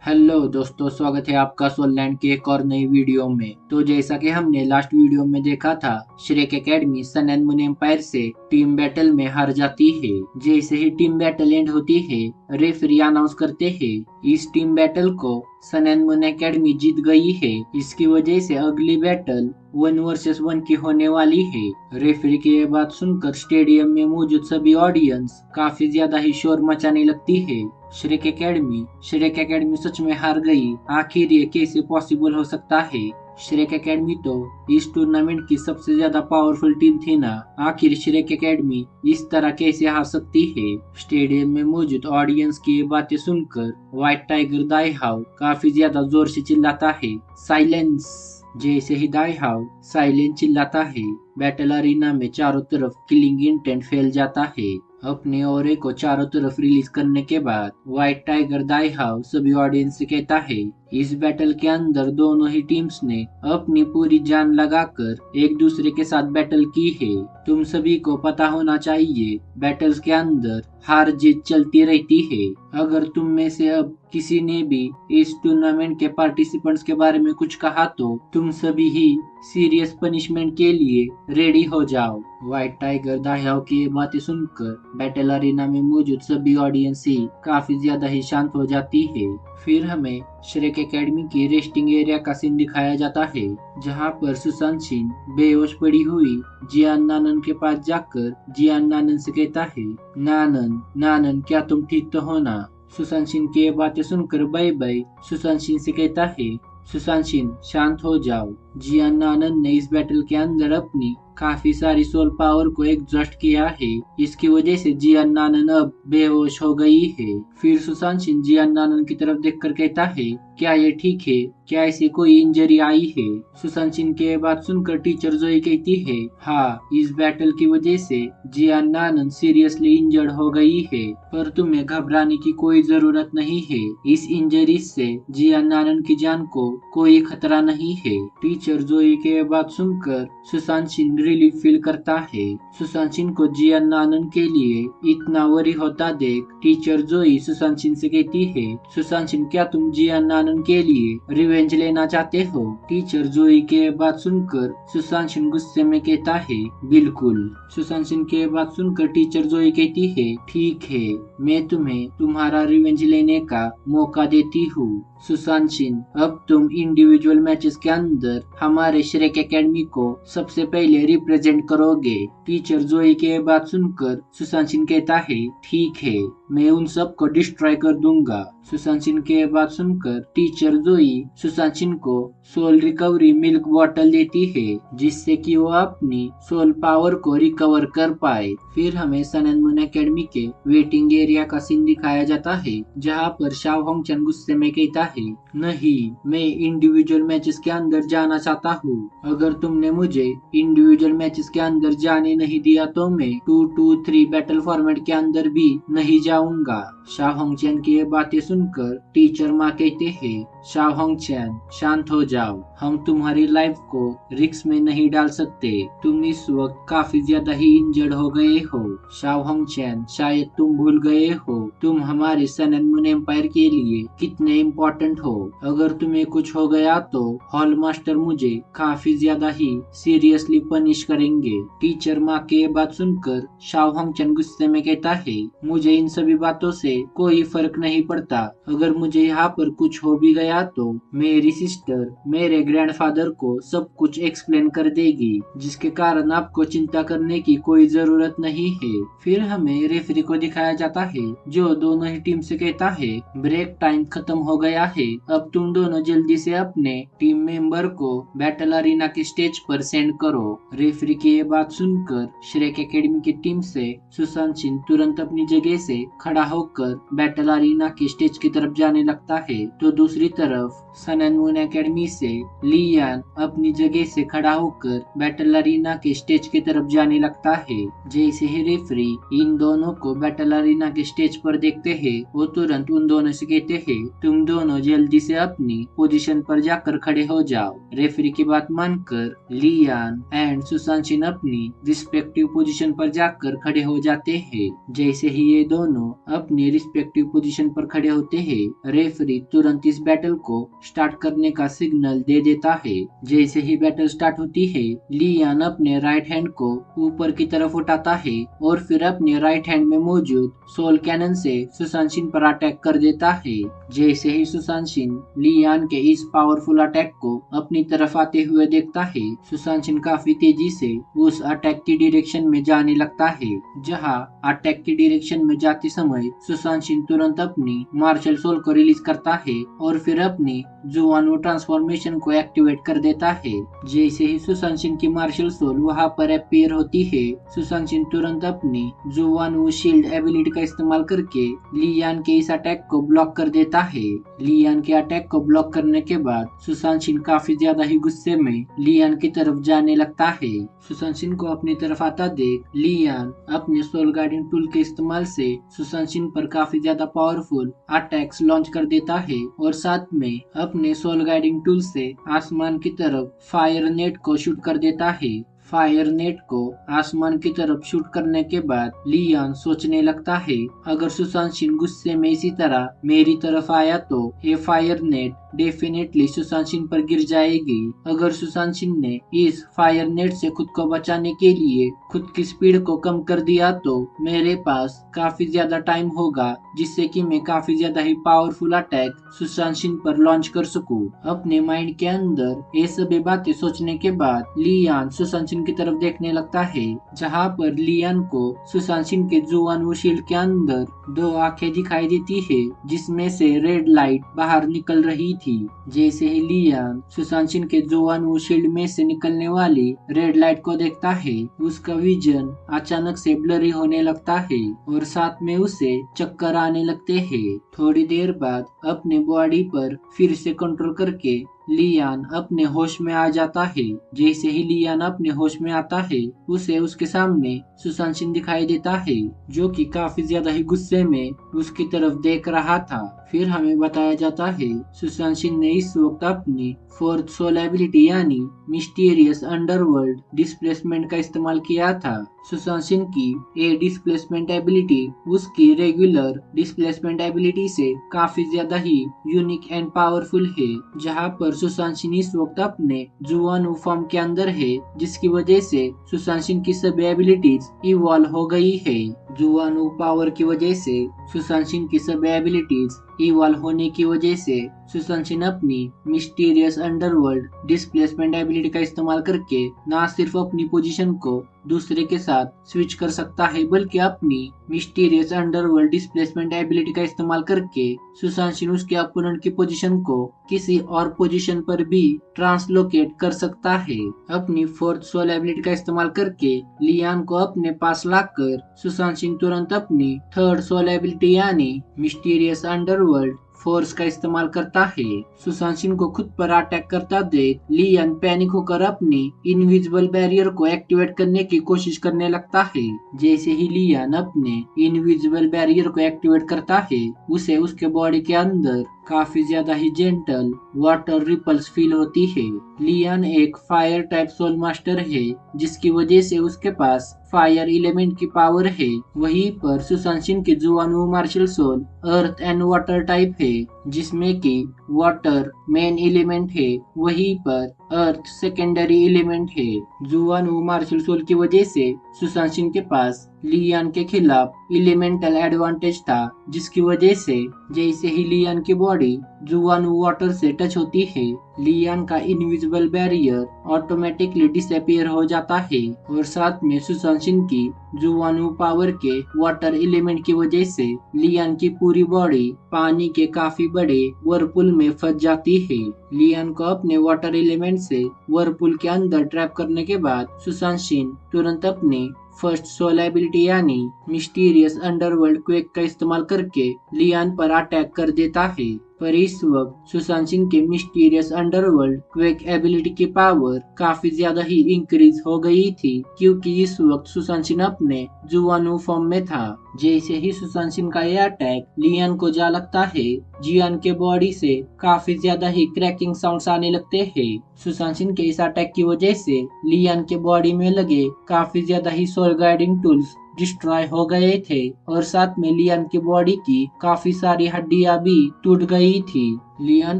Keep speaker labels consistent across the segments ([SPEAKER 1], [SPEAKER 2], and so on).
[SPEAKER 1] Hello दोस्तों, स्वागत है आपका सोललैंड की एक और नई वीडियो में। तो जैसा कि हमने लास्ट वीडियो में देखा था, Shrek academy sun and moon empire से टीम बैटल में हार जाती है। जैसे ही टीम बैटल एंड होती है, रेफरी अनाउंस करते हैं इस टीम बैटल को सन एंड मून एकेडमी जीत गई है। इसकी वजह से अगली बैटल 1 वर्सेस 1 की होने वाली है। रेफरी की ये बात सुनकर स्टेडियम में मौजूद सभी ऑडियंस काफी ज्यादा ही शोर मचाने लगती है। श्रेक एकेडमी सच में हार गई। आखिर ये कैसे पॉसिबल हो सकता है? श्रेक एकेडमी तो इस टूर्नामेंट की सबसे ज्यादा पावरफुल टीम थी ना। आखिर श्रेक एकेडमी इस तरह कैसे हार सकती है? स्टेडियम में मौजूद ऑडियंस की ये बातें सुनकर व्हाइट टाइगर दाई हाउ काफी ज्यादा जोर से चिल्लाता है, साइलेंस। जैसे ही दाई हाउ साइलेंट चिल्लाता है, बैटल अरीना में चारों तरफ किलिंग इंटेंट फैल जाता है। अपने ऑरे को चारों तरफ रिलीज करने के बाद व्हाइट टाइगर दाई हाउ सभी ऑडियंस से कहता है, इस बैटल के अंदर दोनों ही टीम्स ने अपनी पूरी जान लगाकर एक दूसरे के साथ बैटल की है। तुम सभी को पता होना चाहिए, बैटल्स के अंदर हार जीत चलती रहती है। अगर तुम में से अब किसी ने भी इस टूर्नामेंट के पार्टिसिपेंट्स के बारे में कुछ कहा तो तुम सभी ही सीरियस पनिशमेंट के लिए रेडी हो जाओ। व्हाइट टाइगर दाहियाओ की ये बातें सुनकर बैटल अरीना में मौजूद सभी ऑडियंस ही काफी ज्यादा ही शांत हो जाती है। फिर हमें श्रेक एकेडमी की रेस्टिंग एरिया का सीन दिखाया जाता है, जहां पर सुशांत सिंह बेहोश पड़ी हुई जियान नानन के पास जाकर जियान नानन से कहता है, नानन नानन क्या तुम ठीक तो हो ना? सुशांत सिंह की ये बातें सुनकर बाई बाई सुशांत सिंह से कहता है, सुशांत सिंह शांत हो जाओ। जियान नानन ने इस बैटल के अंदर अपनी काफी सारी सोल पावर को एग्जॉस्ट किया है। इसकी वजह से जियान नानन अब बेहोश हो गई है। फिर सुशांत सिंह जियान नानन की तरफ देखकर कहता है, क्या ये ठीक है? क्या ऐसी कोई इंजरी आई है? सुशांत सिंह की बात सुनकर टीचर जोई कहती है, हाँ, इस बैटल की वजह से जियान नानन सीरियसली इंजर्ड हो गई है, पर तुम्हें घबराने की कोई जरूरत नहीं है। इस इंजरी से जियान नानन की जान को कोई खतरा नहीं है। टीचर जोई की बात सुनकर सुशांत सिंह रिलीफ फील करता है। सुशांत सिंह को जियान नानन के लिए इतना वरी होता देख टीचर जोई सुशांत सिंह से कहती है, सुशांत सिंह क्या तुम जियान नानन के लिए रिवेंज लेना चाहते हो? टीचर जोई के बात सुनकर सुशांत सिंह गुस्से में कहता है, बिल्कुल। सुशांत सिंह के बात सुनकर टीचर जोई कहती है, ठीक है, मैं तुम्हें तुम्हारा रिवेंज लेने का मौका देती हूँ। सुशांत सिंह, अब तुम इंडिविजुअल मैचेस के अंदर हमारे श्रेक एकेडमी को सबसे पहले रिप्रेजेंट करोगे। टीचर जोई के बात सुनकर सुशांत सिंह कहता है, ठीक है, मैं उन सब को डिस्ट्रॉय कर दूंगा। सुशांत सिंह के बात सुनकर टीचर जोई सुशांत सिंह को सोल रिकवरी मिल्क बॉटल देती है, जिससे कि वो अपनी सोल पावर को रिकवर कर पाए। फिर हमें सन एंड मून एकेडमी के वेटिंग एरिया का सीन दिखाया जाता है, जहाँ पर शाओ होंगचन गुस्से में कहता है, नहीं, मैं इंडिविजुअल मैचेस के अंदर जाना चाहता हूँ। अगर तुमने मुझे इंडिविजुअल मैचेस के अंदर जाने नहीं दिया तो मैं 2-2-3 बैटल फॉर्मेट के अंदर भी नहीं जाऊंगा। शाओ होंगचन की ये बातें सुनकर टीचर माँ कहते हैं, शाओ होंगचन शांत हो जाओ, हम तुम्हारी लाइफ को रिस्क में नहीं डाल सकते। तुम इस वक्त काफी ज्यादा ही इंजर्ड हो गए हो। शाओ होंगचन, शायद तुम भूल गए हो तुम हमारे सन एंड मून एम्पायर के लिए कितने इम्पोर्टेंट हो। अगर तुम्हें कुछ हो गया तो हॉल मास्टर मुझे काफी ज्यादा ही सीरियसली पनिश करेंगे। टीचर माँ के बात सुनकर शाओ होंगचन गुस्से में कहता है, मुझे इन सभी बातों से कोई फर्क नहीं पड़ता। अगर मुझे यहाँ पर कुछ हो भी गया तो मेरी सिस्टर मेरे ग्रैंडफादर को सब कुछ एक्सप्लेन कर देगी, जिसके कारण आपको चिंता करने की कोई जरूरत नहीं है। फिर हमें रेफरी को दिखाया जाता है, जो दोनों ही टीम से कहता है, ब्रेक टाइम खत्म हो गया है, अब तुम दोनों जल्दी से अपने टीम मेंबर को बैटल अरीना के स्टेज पर सेंड करो। रेफरी की ये बात सुनकर श्रेक एकेडमी की टीम से सुशांत सिंह तुरंत अपनी जगह से खड़ा होकर बैटल अरीना के स्टेज की तरफ जाने लगता है, तो दूसरी तरफ सन एंड मून एकेडमी से लियान अपनी जगह से खड़ा होकर बैटल अरीना के स्टेज की तरफ जाने लगता है। जैसे ही रेफरी इन दोनों को बैटल अरीना के स्टेज पर देखते हैं, वो तुरंत उन दोनों से कहते हैं, तुम दोनों जल्दी से अपनी पोजीशन पर जाकर खड़े हो जाओ। रेफरी की बात मानकर लियान एंड सुशांत सिंह अपनी रिस्पेक्टिव पोजीशन पर जाकर खड़े हो जाते हैं। जैसे ही ये दोनों अपनी रिस्पेक्टिव पोजीशन पर खड़े होते होते हैं, रेफरी तुरंत इस बैटल को स्टार्ट करने का सिग्नल दे देता है। जैसे ही बैटल स्टार्ट होती है, लियान अपने राइट हैंड को ऊपर की तरफ उठाता है और फिर अपने राइट हैंड में मौजूद सोल कैनन से सुशांशिन पर अटैक कर देता है। जैसे ही सुशांशिन लियान के इस पावरफुल अटैक को अपनी तरफ आते हुए देखता है, सुशांशिन काफी तेजी से उस अटैक की डायरेक्शन में जाने लगता है। जहां अटैक की डायरेक्शन में जाते समय सुशांशिन तुरंत अपनी मार्शल सोल को रिलीज करता है और फिर अपनी जुआनू ट्रांसफॉर्मेशन को एक्टिवेट कर देता है। जैसे ही सुशांशिन की मार्शल सोल वहां पर अपीयर होती है, सुशांशिन तुरंत अपनी जुआनू शील्ड एबिलिटी का इस्तेमाल करके लियान के इस अटैक को ब्लॉक कर देता है। लियान के अटैक को ब्लॉक करने के बाद सुशांशिन काफी ज्यादा ही गुस्से में लियान की तरफ जाने लगता है। सुशांशिन को अपनी तरफ आता देख लियान अपने सोल गार्डियन टूल के इस्तेमाल से सुशांशिन पर काफी ज्यादा पावरफुल अटैक्स लॉन्च कर देता है और साथ में अपने सोल गाइडिंग टूल से आसमान की तरफ फायर नेट को शूट कर देता है। फायर नेट को आसमान की तरफ शूट करने के बाद लियान सोचने लगता है, अगर सुशांशिन गुस्से में इसी तरह मेरी तरफ आया तो ये फायर नेट डेफिनेटली सुशांशिन पर गिर जाएगी। अगर सुशांशिन ने इस फायर नेट से खुद को बचाने के लिए खुद की स्पीड को कम कर दिया तो मेरे पास काफी ज्यादा टाइम होगा जिससे कि मैं काफी ज्यादा ही पावरफुल अटैक सुशांशिन पर लॉन्च कर सकूं। अपने माइंड के अंदर ये सभी बातें सोचने के बाद लियान सुशांशिन की तरफ देखने लगता है, जहां पर लियान को सुशांशिन के जुआनू शील्ड के अंदर दो आंखें दिखाई देती है जिसमें से रेड लाइट बाहर निकल रही थी। जैसे ही लियान सुशांशिन के जुआनू शील्ड में से निकलने वाली रेड लाइट को देखता है, उसका विजन अचानक से ब्लरी होने लगता है और साथ में उसे चक्कर आने लगते हैं। थोड़ी देर बाद अपने बॉडी पर फिर से कंट्रोल करके लियान अपने होश में आ जाता है। जैसे ही लियान अपने होश में आता है, उसे उसके सामने सुशांशिन दिखाई देता है जो कि काफी ज्यादा ही गुस्से में उसकी तरफ देख रहा था। फिर हमें बताया जाता है सुशांशिन ने इस वक्त अपनी फोर्थ सोल एबिलिटी यानी मिस्टीरियस अंडरवर्ल्ड डिस्प्लेसमेंट का इस्तेमाल किया था। सुशांशिन की ये डिस्प्लेसमेंट एबिलिटी उसकी रेगुलर डिस्प्लेसमेंट एबिलिटी से काफी ज्यादा ही यूनिक एंड पावरफुल है, जहां पर सुशांशिन इस वक्त अपने जुआनू फॉर्म के अंदर है, जिसकी वजह से सुशांशिन की सभी एबिलिटीज इवॉल्व हो गई है। जुआनू पावर की वजह से सुशांशिन की सभी एबिलिटीज इवॉल्व होने की वजह से सुशांशिन अपनी मिस्टीरियस अंडरवर्ल्ड डिस्प्लेसमेंट एबिलिटी का इस्तेमाल करके न सिर्फ अपनी पोजीशन को दूसरे के साथ स्विच कर सकता है, बल्कि अपनी मिस्टीरियस अंडरवर्ल्ड डिस्प्लेसमेंट एबिलिटी का इस्तेमाल करके सुशांशिन उसके अपोनेंट की पोजीशन को किसी और पोजीशन पर भी ट्रांसलोकेट कर सकता है। अपनी फोर्थ सोल एबिलिटी का इस्तेमाल करके लियान को अपने पास लाकर सुशांशिन तुरंत अपनी थर्ड सोल एबिलिटी यानी मिस्टीरियस अंडरवर्ल्ड फोर्स का इस्तेमाल करता है। सुशांशिन को खुद पर अटैक करता देख लियान पैनिक होकर अपनी इनविजिबल बैरियर को एक्टिवेट करने की कोशिश करने लगता है। जैसे ही लियान अपने इनविजिबल बैरियर को एक्टिवेट करता है, उसे उसके बॉडी के अंदर काफी ज्यादा ही जेंटल वाटर रिपल्स फील होती है। लियान एक फायर टाइप सोल मास्टर है, जिसकी वजह से उसके पास फायर एलिमेंट की पावर है। वहीं पर सुशांशिन की जुआनू martial soul earth and water type है, जिसमें कि वाटर मेन एलिमेंट है, वहीं पर अर्थ सेकेंडरी एलिमेंट है। जुआनू मार्शल सोल की वजह से सुशांशिन के पास लियान के खिलाफ एलिमेंटल एडवांटेज था, जिसकी वजह से जैसे ही लियान की बॉडी जुआनू वाटर से टच होती है, लियान का इनविजिबल बैरियर ऑटोमेटिकली डिसअपीयर हो जाता है और साथ में सुशांशिन की जुआनू पावर के वाटर एलिमेंट की वजह से लियान की पूरी बॉडी पानी के काफी बड़े वर्लपूल में फंस जाती है। लियान को अपने वाटर एलिमेंट से वर्लपूल के अंदर ट्रैप करने के बाद सुशांशिन तुरंत अपनी फर्स्ट सोल एबिलिटी यानी मिस्टीरियस अंडरवर्ल्ड क्वेक का इस्तेमाल करके लियान पर अटैक कर देता है। पर इस वक्त सुशांशिन के मिस्टीरियस अंडरवर्ल्ड क्वेक एबिलिटी की पावर काफी ज्यादा ही इंक्रीज हो गई थी, क्योंकि इस वक्त सुशांशिन अपने जुआनू फॉर्म में था। जैसे ही सुशांशिन का यह अटैक लियान को जा लगता है, जियान के बॉडी से काफी ज्यादा ही क्रैकिंग साउंड्स आने लगते हैं। सुशांशिन के इस अटैक की वजह से लियान के बॉडी में लगे काफी ज्यादा ही सोल गाइडिंग टूल्स डिस्ट्रॉय हो गए थे और साथ में लियान की बॉडी की काफी सारी हड्डियां भी टूट गई थी। लियान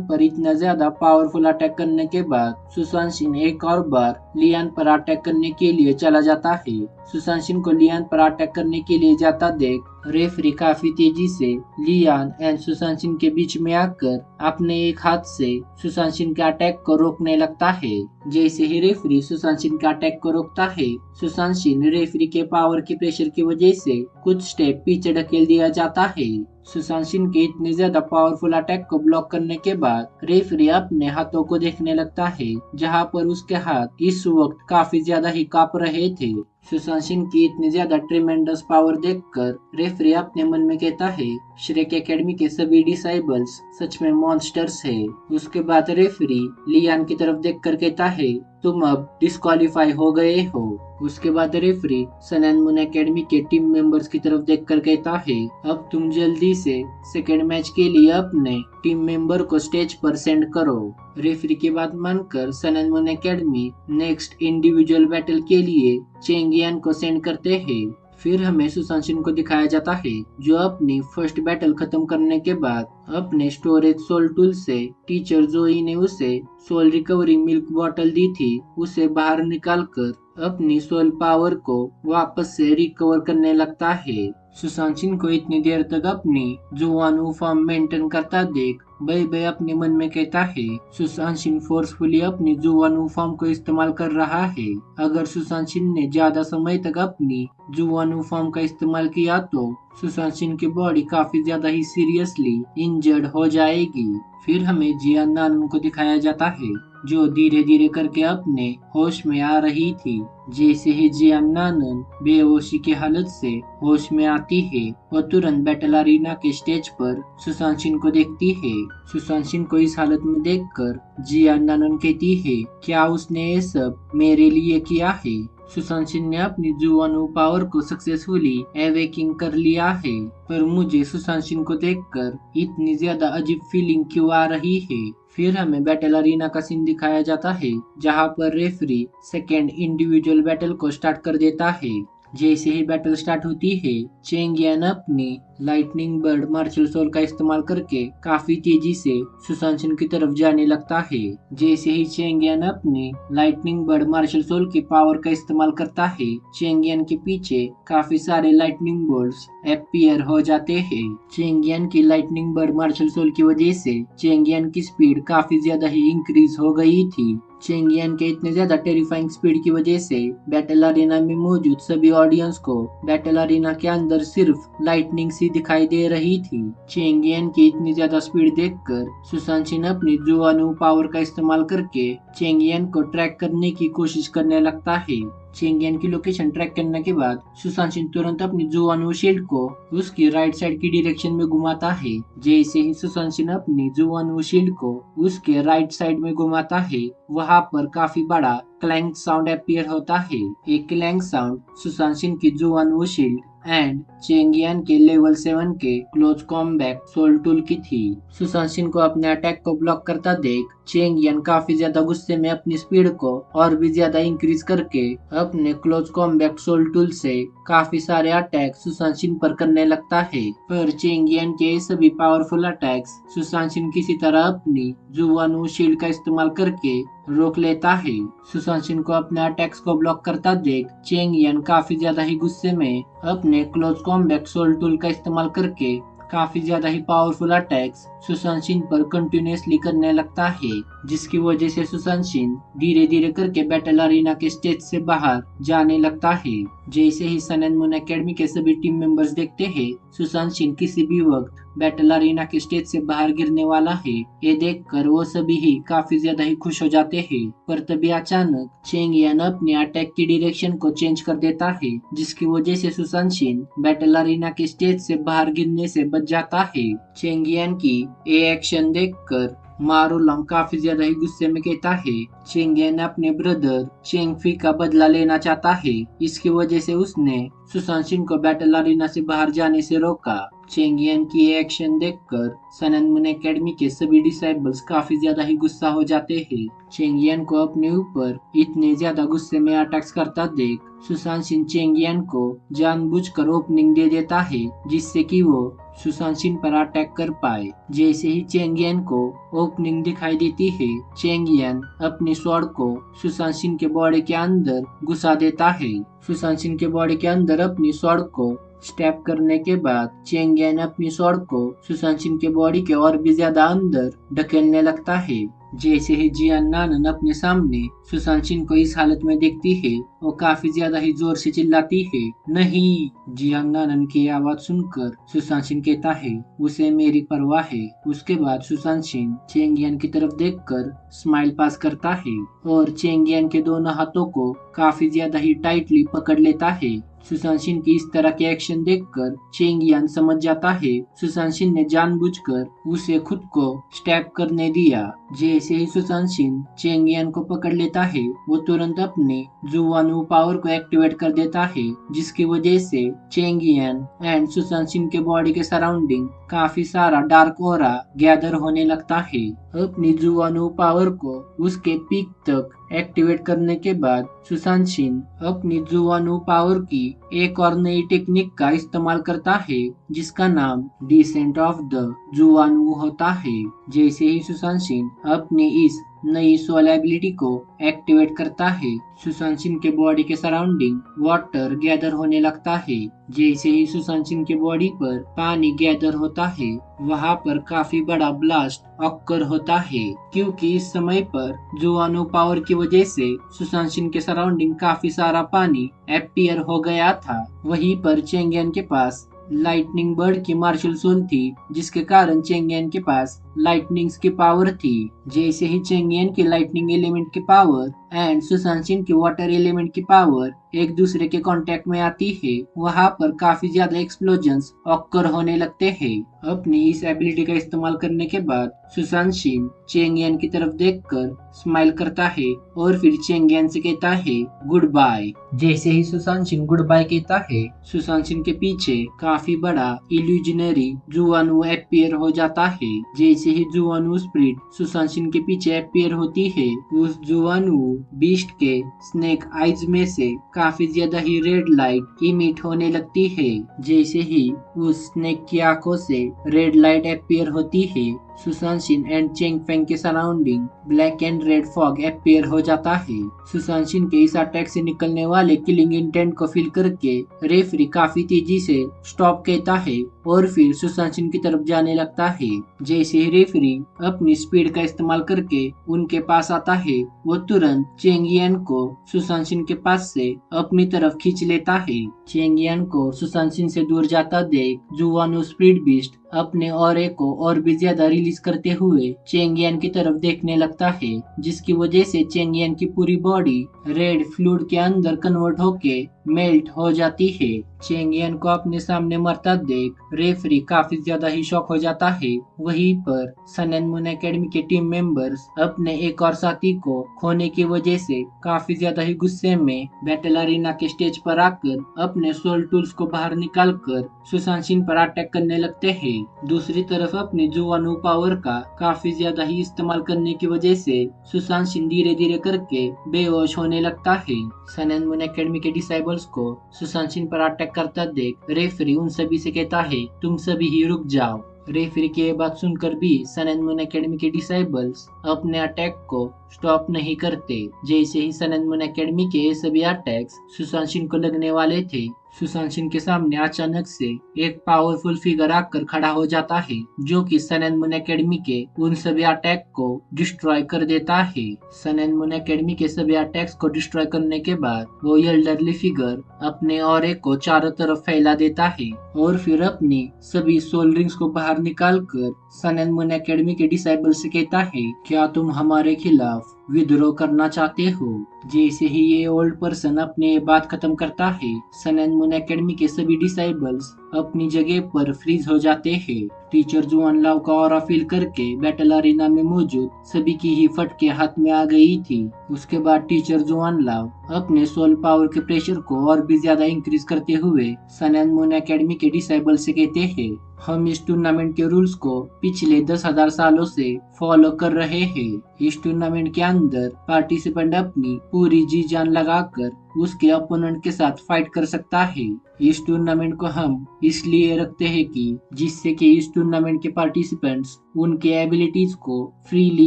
[SPEAKER 1] पर इतना ज्यादा पावरफुल अटैक करने के बाद सुशांत सिंह एक और बार लियान पर अटैक करने के लिए चला जाता है। सुशांत सिंह को लियान पर अटैक करने के लिए जाता देख रेफरी काफी तेजी से लियान एंड सुशांत सिंह के बीच में आकर अपने एक हाथ से सुशांत सिंह के अटैक को रोकने लगता है। जैसे ही रेफरी सुशांत सिंह के अटैक को रोकता है, सुशांत सिंह रेफरी के पावर के प्रेशर की वजह से कुछ स्टेप पीछे ढकेल दिया जाता है। सुशांत सिंह के इतने ज्यादा पावरफुल अटैक को ब्लॉक करने के बाद रेफरी अपने हाथों को देखने लगता है, जहां पर उसके हाथ इस वक्त काफी ज्यादा ही कांप रहे थे। सुशांत सिंह की इतनी ज्यादा ट्रिमेंडस पावर देखकर रेफरी अपने मन में कहता है, श्रेक एकेडमी के सभी डिसाइबल्स सच में मॉन्स्टर्स है। उसके बाद रेफरी लियान की तरफ देखकर कहता है, तुम अब डिस्क्वालीफाई हो गए हो। उसके बाद referee sun and moon academy के टीम मेंबर्स की तरफ देखकर कहता है, अब तुम जल्दी से सेकेंड मैच के लिए अपने टीम मेंबर को स्टेज पर सेंड करो। रेफरी की बात मानकर sun and moon academy next individual battle के लिए चेंगियन को सेंड करते हैं। फिर हमें सुशांत सिंह को दिखाया जाता है, जो अपनी फर्स्ट बैटल खत्म करने के बाद अपने स्टोरेज सोल टूल से टीचर जोई ने उसे सोल रिकवरी मिल्क बॉटल दी थी, उसे बाहर निकालकर अपनी सोल पावर को वापस से रिकवर करने लगता है। सुशांत सिंह को इतनी देर तक अपनी जुवानु फॉर्म मेंटेन करता देख बे बे अपने मन में कहता है, सुशांत सिंह फोर्सफुली अपनी जुवानु फॉर्म को इस्तेमाल कर रहा है। अगर सुशांत सिंह ने ज्यादा समय तक अपनी जुवानु फॉर्म का इस्तेमाल किया तो सुशांत सिंह की बॉडी काफी ज्यादा ही सीरियसली इंजर्ड हो जाएगी। फिर हमें जियान नानून को दिखाया जाता है, जो धीरे धीरे करके अपने होश में आ रही थी। जैसे ही जियान नानून बेहोशी की हालत से होश में आती है, वो तुरंत बैटल अरीना के स्टेज पर सुशांत सिंह को देखती है। सुशांत सिंह को इस हालत में देखकर जियान नानून कहती है, क्या उसने ये सब मेरे लिए किया है? सुशांत सिंह ने अपनी जुवानु पावर को सक्सेसफुली एवेकिंग कर लिया है, पर मुझे सुशांत सिंह को देखकर इतनी ज्यादा अजीब फीलिंग क्यों आ रही है? फिर हमें बैटल अरीना का सीन दिखाया जाता है, जहां पर रेफरी सेकेंड इंडिविजुअल बैटल को स्टार्ट कर देता है। जैसे ही बैटल स्टार्ट होती है, चेंगियन अपनी लाइटनिंग बर्ड मार्शल सोल का इस्तेमाल करके काफी तेजी से सुशांत सिंह की तरफ जाने लगता है। जैसे ही चेंगियन अपनी लाइटनिंग बर्ड मार्शल सोल की पावर का इस्तेमाल करता है, चेंगियन के पीछे काफी सारे लाइटनिंग बोल्ट्स अपीयर हो जाते हैं। चेंगियन की लाइटनिंग बर्ड मार्शल सोल की वजह से चेंगियन की स्पीड काफी ज्यादा ही इंक्रीज हो गई थी। चेंगियन के इतने ज्यादा टेरिफाइंग स्पीड की वजह से बैटल अरीना में मौजूद सभी ऑडियंस को बैटल अरीना के अंदर सिर्फ लाइटनिंग सी दिखाई दे रही थी। चेंगियन की इतनी ज्यादा स्पीड देखकर सुशांत सिंह अपनी जुवानु पावर का इस्तेमाल करके चेंगियन को ट्रैक करने की कोशिश करने लगता है। चेंगियन की लोकेशन ट्रैक करने के बाद सुशांत सिंह तुरंत अपनी जुवानु शील्ड को उसकी राइट साइड की डायरेक्शन में घुमाता है। जैसे ही सुशांत सिंह अपनी जुवानु शील्ड को उसके राइट साइड में घुमाता है, वहां पर काफी बड़ा क्लैंक साउंड अपीयर होता है। एक क्लैंक साउंड सुशांत सिंह की जुवानु शील्ड एंड चेंगियन के लेवल 7 के क्लोज कॉम्बैट सोल टूल की थी। सुशांत सिंह को अपने अटैक को ब्लॉक करता देख चेंगियन काफी ज्यादा गुस्से में अपनी स्पीड को और भी ज्यादा इंक्रीज करके अपने क्लोज कॉम्बैट सोल टूल से काफी सारे अटैक सुशांत सिंह पर करने लगता है। पर चेंगियन के सभी पावरफुल अटैक्स सुशांत सिंह किसी तरह अपनी जुवानु शील्ड का इस्तेमाल करके रोक लेता है। सुशांत सिंह को अपने अटैक्स को ब्लॉक करता देख चेंगियन काफी ज्यादा ही गुस्से में अपने क्लोज कॉम्बैट सोल टूल का इस्तेमाल करके काफी ज्यादा ही पावरफुल अटैक्स सुशांत सिंह पर कंटिन्यूसली करने लगता है, जिसकी वजह से सुशांत सिंह धीरे धीरे करके बैटल अरीना के स्टेज से बाहर जाने लगता है। जैसे ही सन एंड मून एकेडमी के सभी टीम मेंबर्स देखते हैं सुशांत सिंह किसी भी वक्त बैटल अरीना के स्टेज से बाहर गिरने वाला है, ये देखकर वो सभी ही काफी ज्यादा ही खुश हो जाते हैं। पर तभी अचानक चेंगियन अपने अटैक की डायरेक्शन को चेंज कर देता है, जिसकी वजह से सुशांत सिंह बैटल अरीना के स्टेज से बाहर गिरने से बच जाता है। चेंगियन की ये एक्शन देखकर मारूलम काफी ज्यादा ही गुस्से में कहता है, चेंगियन अपने ब्रदर चेंगफी का बदला लेना चाहता है, इसकी वजह से उसने सुशांत सिंह को बैटल अरीना से बाहर जाने से रोका। चेंगियन की ये एक्शन देखकर सन एंड मून एकेडमी के सभी डिसाइबल्स काफी ज्यादा ही गुस्सा हो जाते हैं। चेंगियन को अपने ऊपर इतने ज्यादा गुस्से में अटैक्स करता देख सुशांशिन चेंगियन को जानबूझकर ओपनिंग दे देता है जिससे कि वो सुशांशिन पर अटैक कर पाए। जैसे ही चेंगियन को ओपनिंग दिखाई देती है, चेंगियन अपनी स्वॉर्ड को सुशांशिन के बॉडी के अंदर घुसा देता है। सुशांशिन के बॉडी के अंदर अपनी स्वॉर्ड को स्टेप करने के बाद चेंगियन अपनी स्वॉर्ड को सुशांशिन के बॉडी के और भी ज्यादा अंदर ढकेलने लगता है। जैसे ही जियान नानन अपने सामने सुशांशिन को इस हालत में देखती है, वो काफी ज्यादा ही जोर से चिल्लाती है, नहीं। जियान नानन की आवाज सुनकर सुशांशिन कहता है, उसे मेरी परवाह है। उसके बाद सुशांशिन चेंगियन की तरफ देखकर स्माइल पास करता है और चेंगियन के दोनों हाथों को काफी ज्यादा ही टाइटली पकड़ लेता है। सुशांशिन की इस तरह के एक्शन देखकर चेंगियन समझ जाता है सुशांशिन ने जानबूझकर उसे खुद को स्टैब करने दिया। जैसे ही सुशांशिन चेंगियन को पकड़ लेता है, वो तुरंत अपने जुवानु पावर को एक्टिवेट कर देता है, जिसकी वजह से चेंगियन एंड सुशांशिन के बॉडी के सराउंडिंग काफी सारा डार्क ऑरा गैदर होने लगता है। अपनी जुवानु पावर को उसके पीक तक एक्टिवेट करने के बाद सुशांशिन अपनी जुवानु पावर की एक और नई टेक्निक का इस्तेमाल करता है जिसका नाम डिसेंट ऑफ द जुवानु होता है। जैसे ही सुशांशिन अपनी इस नई सोल एबिलिटी को एक्टिवेट करता है, सुशांशिन के बॉडी के सराउंडिंग वाटर गैदर होने लगता है। जैसे ही सुशांशिन के बॉडी पर पानी गैदर होता है, वहाँ पर काफी बड़ा ब्लास्ट ऑकर होता है, क्योंकि इस समय पर जुवानु पावर की वजह से सुशांशिन के सराउंडिंग काफी सारा पानी अपीयर हो गया था। वहीं पर चेंगियन के पास लाइटनिंग बर्ड की मार्शल सोल थी, जिसके कारण चेंगियन के पास लाइटनिंग्स की पावर थी। जैसे ही चेंगियन की लाइटनिंग एलिमेंट की पावर एंड सुशांशिन की वाटर एलिमेंट की पावर एक दूसरे के कांटेक्ट में आती है, वहाँ पर काफी ज्यादा एक्सप्लोजन्स ऑकर होने लगते हैं। अपनी इस एबिलिटी का इस्तेमाल करने के बाद सुशांशिन चेंगियन की तरफ देखकर स्माइल करता है और फिर चेंगियन से कहता है गुड बाय। जैसे ही सुशांशिन गुड बाय कहता है, सुशांशिन के पीछे काफी बड़ा इल्यूजनरी जुवानु अपीयर हो जाता है। जैसे ही जुवानु स्पिरिट सुशांशिन के पीछे अपीयर होती है, उस जुवानु बीस्ट के स्नेक आइज में से काफी ज्यादा ही रेड लाइट इमिट होने लगती है। जैसे ही उस स्नेक की आंखों से रेड लाइट अपीयर होती है, सुशांशिन एंड चेंगफेंग के surrounding black and red fog appear हो जाता है। सुशांशिन के इस अटैक से निकलने वाले किलिंग इंटेंट को फील करके रेफरी काफी तेजी से स्टॉप कहता है और फिर सुशांशिन की तरफ जाने लगता है। जैसे ही रेफरी अपनी स्पीड का इस्तेमाल करके उनके पास आता है, वो तुरंत चेंगियन को सुशांशिन के पास से अपनी तरफ खींच लेता है। चेंगियन को सुशांशिन से दूर जाता देख जुवानु स्पिरिट बीस्ट अपने ऑरे को और भी ज्यादा रिलीज करते हुए चेंगियन की तरफ देखने लगता है, जिसकी वजह से चेंगियन की पूरी बॉडी रेड फ्लूइड के अंदर कन्वर्ट होके मेल्ट हो जाती है। चेंगियन को अपने सामने मरता देख रेफरी काफी ज्यादा ही शॉक हो जाता है। वहीं पर सन एंड मून एकेडमी के टीम मेंबर्स अपने एक और साथी को खोने की वजह से काफी ज्यादा ही गुस्से में बैटल अरीना के स्टेज पर आकर अपने सोल टूल्स को बाहर निकालकर सुशांशिन पर अटैक करने लगते हैं। दूसरी तरफ अपनी जुवानु पावर का काफी ज्यादा ही इस्तेमाल करने की वजह से सुशांशिन धीरे धीरे करके बेहोश होने लगता है। सन एंड मून एकेडमी के डिसाइबल्स को सुशांशिन पर अटैक करता देख रेफरी उन सभी से कहता है, तुम सभी ही रुक जाओ। रेफरी की ये बात सुनकर भी सन एंड मून एकेडमी के डिसाइबल्स अपने अटैक को स्टॉप नहीं करते। जैसे ही सन एंड मून एकेडमी के ये सभी अटैक्स सुशांशिन को लगने वाले थे, सुशांशिन के सामने अचानक से एक पावरफुल फिगर आकर खड़ा हो जाता है, जो कि सन एंड मून एकेडमी के उन सभी अटैक को डिस्ट्रॉय कर देता है। सन एंड मून एकेडमी के सभी अटैक्स को डिस्ट्रॉय करने के बाद वो एल्डरली फिगर अपने ऑरे को चारों तरफ फैला देता है और फिर अपनी सभी सोल रिंग्स को बाहर निकालकर सन एंड मून एकेडमी के डिसाइबल से कहता है, क्या तुम हमारे खिलाफ विद्रोह करना चाहते हो? जैसे ही ये ओल्ड पर्सन अपने बात खत्म करता है, सन एंड मून एकेडमी के सभी डिसाइबल्स अपनी जगह पर फ्रीज हो जाते हैं। टीचर जुआन लाव का ऑरा फील करके बैटल अरीना में मौजूद सभी की ही फटके हाथ में आ गई थी। उसके बाद टीचर जुआन लाव अपने सोल पावर के प्रेशर को और भी ज्यादा इंक्रीज करते हुए सन एंड मून एकेडमी के डिसाइबल से कहते हैं, हम इस टूर्नामेंट के रूल्स को पिछले 10,000 सालों से फॉलो कर रहे हैं। इस टूर्नामेंट के अंदर पार्टिसिपेंट अपनी पूरी जी जान लगाकर उसके अपोनेंट के साथ फाइट कर सकता है। इस टूर्नामेंट को हम इसलिए रखते हैं कि जिससे कि इस टूर्नामेंट के पार्टिसिपेंट्स उनके एबिलिटीज को फ्रीली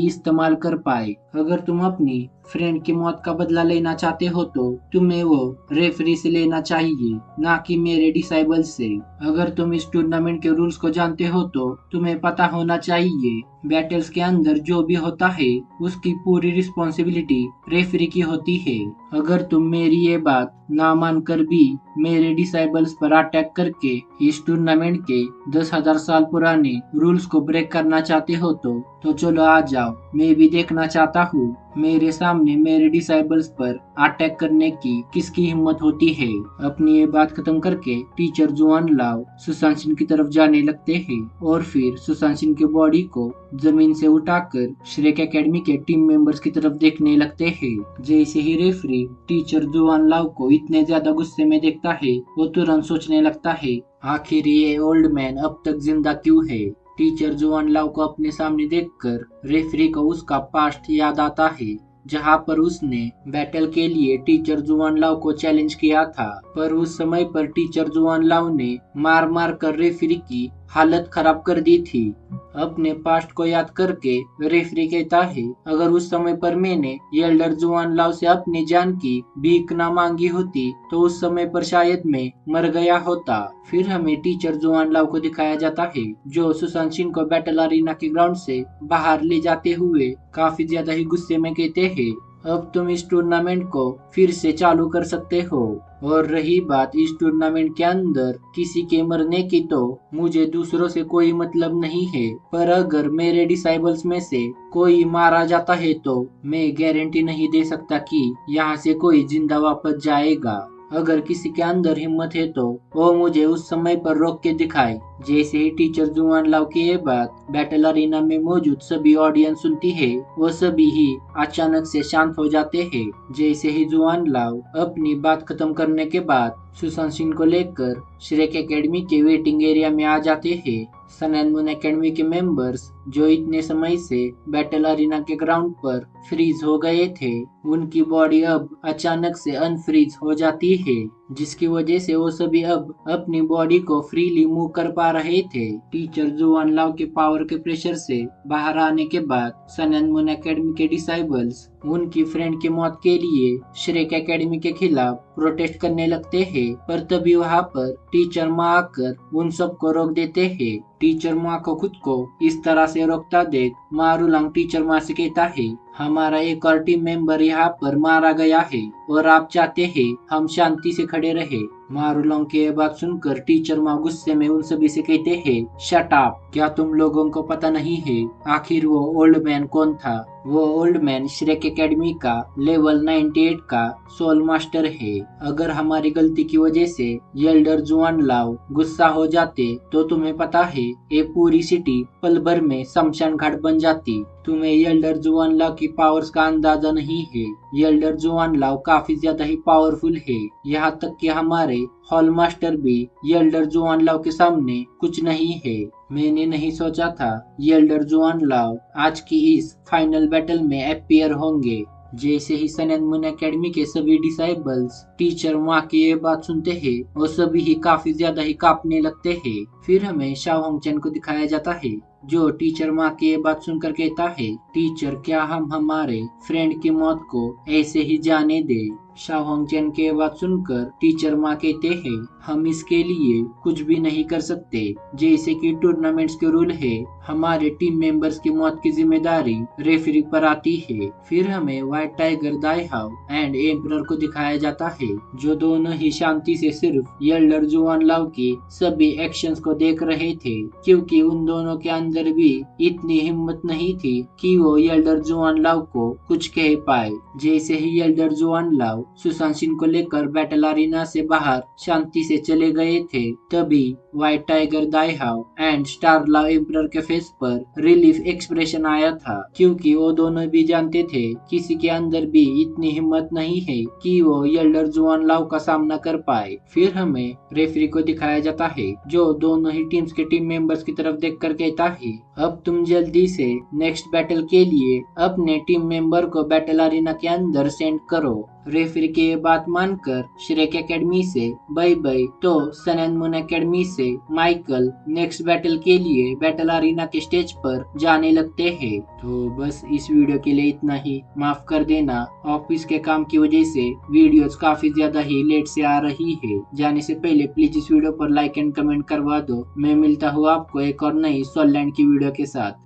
[SPEAKER 1] इस्तेमाल कर पाए। अगर तुम अपनी फ्रेंड की मौत का बदला लेना चाहते हो तो तुम्हें वो रेफरी से लेना चाहिए, ना कि मेरे डिसाइबल से। अगर तुम इस टूर्नामेंट के रूल्स को जानते हो तो तुम्हें पता होना चाहिए बैटल्स के अंदर जो भी होता है उसकी पूरी रिस्पॉन्सिबिलिटी रेफरी की होती है। अगर तुम मेरी ये बात ना मानकर भी मेरे डिसाइबल्स पर अटैक करके इस टूर्नामेंट के 10,000 साल पुराने रूल्स को ब्रेक करना चाहते हो तो चलो आ जाओ। मैं भी देखना चाहता हूँ मेरे सामने मेरे डिसाइबल्स पर अटैक करने की किसकी हिम्मत होती है। अपनी ये बात खत्म करके टीचर जुआन लाओ सुशांत की तरफ जाने लगते हैं और फिर सुशांत की बॉडी को जमीन से उठाकर श्रेक एकेडमी के टीम मेंबर्स की तरफ देखने लगते हैं। जैसे ही रेफरी टीचर जुआन लाओ को इतने ज्यादा गुस्से में देखता है वो तुरंत सोचने लगता है आखिर ये ओल्ड मैन अब तक जिंदा क्यों है। टीचर जुआन लाओ को अपने सामने देखकर रेफरी को उसका पास्ट याद आता है जहां पर उसने बैटल के लिए टीचर जुआन लाओ को चैलेंज किया था, पर उस समय पर टीचर जुआन लाओ ने मार मार कर रेफरी की हालत खराब कर दी थी। अपने पास्ट को याद करके रेफरी कहता है अगर उस समय पर मैंने एल्डर जुआन लाओ से अपनी जान की भीख ना मांगी होती तो उस समय पर शायद मैं मर गया होता। फिर हमें टीचर जुआन लाओ को दिखाया जाता है जो सुशांत सिंह को बैटल अरीना के ग्राउंड से बाहर ले जाते हुए काफी ज्यादा ही गुस्से में कहते हैं अब तुम इस टूर्नामेंट को फिर से चालू कर सकते हो। और रही बात इस टूर्नामेंट के अंदर किसी के मरने की तो मुझे दूसरों से कोई मतलब नहीं है, पर अगर मेरे डिसाइबल्स में से कोई मारा जाता है तो मैं गारंटी नहीं दे सकता कि यहाँ से कोई जिंदा वापस जाएगा। अगर किसी के अंदर हिम्मत है तो वो मुझे उस समय पर रोक के दिखाए। जैसे ही टीचर जुआन लाओ की ये बात बैटल अरीना में मौजूद सभी ऑडियंस सुनती है वो सभी ही अचानक से शांत हो जाते हैं। जैसे ही जुआन लाओ अपनी बात खत्म करने के बाद सुशांत सिंह को लेकर श्रेक एकेडमी के वेटिंग एरिया में आ जाते हैं। सन एंड मून एकेडमी के मेंबर्स जो इतने समय से बैटल अरीना के ग्राउंड पर फ्रीज हो गए थे उनकी बॉडी अब अचानक से अनफ्रीज हो जाती है, जिसकी वजह से वो सभी अब अपनी बॉडी को फ्रीली मूव कर पा रहे थे। टीचर जुआन लाओ के पावर के प्रेशर से बाहर आने के बाद सन एंड मून एकेडमी के डिसाइबल्स उनकी फ्रेंड की मौत के लिए श्रेक एकेडमी के खिलाफ प्रोटेस्ट करने लगते हैं, पर तभी वहां पर टीचर माँ आकर उन सबको रोक देते हैं। टीचर माँ को खुद को इस तरह से रोकता देख मारूलांग टीचर माँ से कहता है हमारा एक और टीम मेंबर यहाँ पर मारा गया है और आप चाहते हैं हम शांति से खड़े रहे। मारूलांग की यह बात सुनकर टीचर माँ गुस्से में उन सभी से कहते हैं शट अप, क्या तुम लोगों को पता नहीं है आखिर वो ओल्ड मैन कौन था। वो ओल्ड मैन श्रेक एकेडमी का लेवल 98 का सोल मास्टर है। अगर हमारी गलती की वजह से एल्डर जुआन लाओ गुस्सा हो जाते तो तुम्हें पता है ये पूरी सिटी पल भर में शमशान घाट बन जाती। तुम्हें एल्डर जुआन लाओ की पावर्स का अंदाजा नहीं है। एल्डर जुआन लाओ काफी ज्यादा ही पावरफुल है, यहाँ तक कि हमारे हॉल मास्टर भी एल्डर जुआन लाओ के सामने कुछ नहीं है। मैंने नहीं सोचा था एल्डर जुआन लाओ आज की इस फाइनल बैटल में अपीयर होंगे। जैसे ही सन एंड मून एकेडमी के सभी डिसाइबल्स टीचर माँ की ये बात सुनते हैं वो सभी ही काफी ज्यादा ही कांपने लगते हैं। फिर हमें शाओ होंगचन को दिखाया जाता है जो टीचर माँ की ये बात सुनकर कहता है टीचर क्या हम हमारे फ्रेंड की मौत को ऐसे ही जाने दे। शाओ होंगचन की बात सुनकर टीचर माँ कहते हैं हम इसके लिए कुछ भी नहीं कर सकते। जैसे कि टूर्नामेंट्स के रूल है हमारे टीम मेंबर्स की मौत की जिम्मेदारी रेफरी पर आती है। फिर हमें व्हाइट टाइगर दाईहाओ एंड एम्परर को दिखाया जाता है जो दोनों ही शांति से सिर्फ एल्डर जुआन लाओ की सभी एक्शंस को देख रहे थे, क्योंकि उन दोनों के अंदर भी इतनी हिम्मत नहीं थी कि वो एल्डर जुआन लाओ को कुछ कह पाए। जैसे ही एल्डर जुआन लाओ सुशांत सिंह को लेकर बैटल अरीना से बाहर शांति से चले गए थे, तभी व्हाइट टाइगर दाइहाव एंड स्टारलाव एम्परर के फेस पर रिलीफ एक्सप्रेशन आया था, क्योंकि वो दोनों भी जानते थे किसी के अंदर भी इतनी हिम्मत नहीं है कि वो एल्डर जुआन लाव का सामना कर पाए। फिर हमें रेफरी को दिखाया जाता है जो दोनों ही टीम्स के टीम मेंबर्स की तरफ देखकर कहता है, अब तुम जल्दी से नेक्स्ट बैटल के लिए अपने टीम मेंबर को बैटल अरीना के अंदर सेंड करो। रेफरी की ये बात मानकर श्रेक एकेडमी से बाय बाय तो सन एंड मून एकेडमी से माइकल नेक्स्ट बैटल के लिए बैटल अरीना के स्टेज पर जाने लगते हैं। तो बस इस वीडियो के लिए इतना ही। माफ कर देना, ऑफिस के काम की वजह से वीडियोस काफी ज्यादा ही लेट से आ रही है। जाने से पहले प्लीज इस वीडियो पर लाइक एंड कमेंट करवा दो। मैं मिलता हूँ आपको एक और नई सोलैंड की वीडियो के साथ।